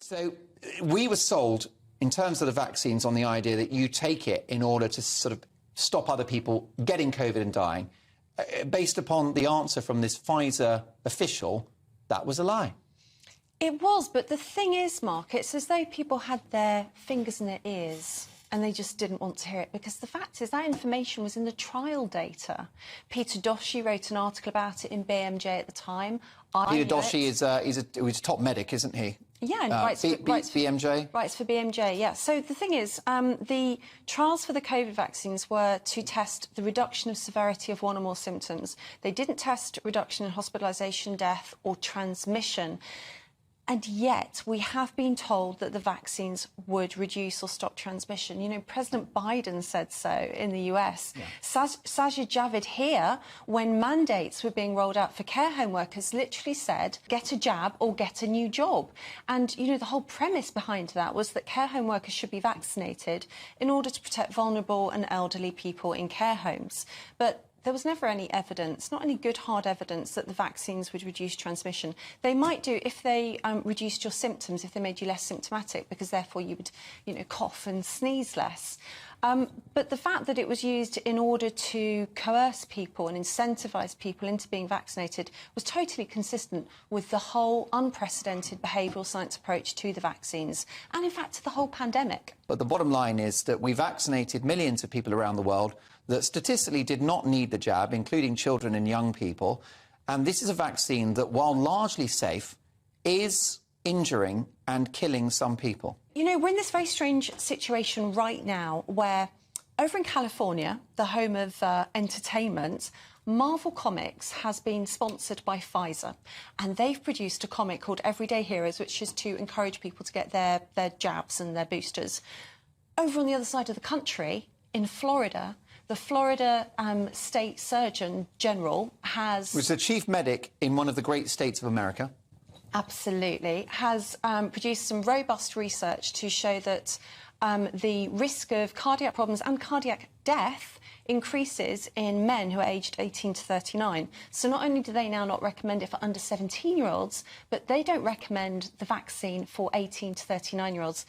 So we were sold, in terms of the vaccines, on the idea that you take it in order to sort of stop other people getting COVID and dying. Based upon the answer from this Pfizer official, that was a lie. It was, but the thing is, Mark, it's as though people had their fingers in their ears and they just didn't want to hear it, because the fact is that information was in the trial data. Peter Doshi wrote an article about it in BMJ at the time. Peter Doshi is he's a top medic, isn't he? Yeah, and writes for BMJ? Writes for BMJ, yeah. So the thing is, the trials for the COVID vaccines were to test the reduction of severity of one or more symptoms. They didn't test reduction in hospitalisation, death or transmission. And yet we have been told that the vaccines would reduce or stop transmission. You know, President Biden said so in the US. Yeah. Sajid Javid here, when mandates were being rolled out for care home workers, literally said, get a jab or get a new job. And, you know, the whole premise behind that was that care home workers should be vaccinated in order to protect vulnerable and elderly people in care homes. But there was never any evidence, not any good hard evidence, that the vaccines would reduce transmission. They might do if they reduced your symptoms, if they made you less symptomatic, because therefore you would, you know, cough and sneeze less. But the fact that it was used in order to coerce people and incentivise people into being vaccinated was totally consistent with the whole unprecedented behavioural science approach to the vaccines and, in fact, to the whole pandemic. But the bottom line is that we vaccinated millions of people around the world that statistically did not need the jab, including children and young people. And this is a vaccine that, while largely safe, is injuring and killing some people. You know, we're in this very strange situation right now where, over in California, the home of entertainment, Marvel Comics has been sponsored by Pfizer, and they've produced a comic called Everyday Heroes, which is to encourage people to get their jabs and their boosters. Over on the other side of the country, in Florida, the Florida State Surgeon General has... Was the chief medic in one of the great states of America. Absolutely. Has produced some robust research to show that the risk of cardiac problems and cardiac death increases in men who are aged 18 to 39. So not only do they now not recommend it for under 17-year-olds, but they don't recommend the vaccine for 18 to 39-year-olds.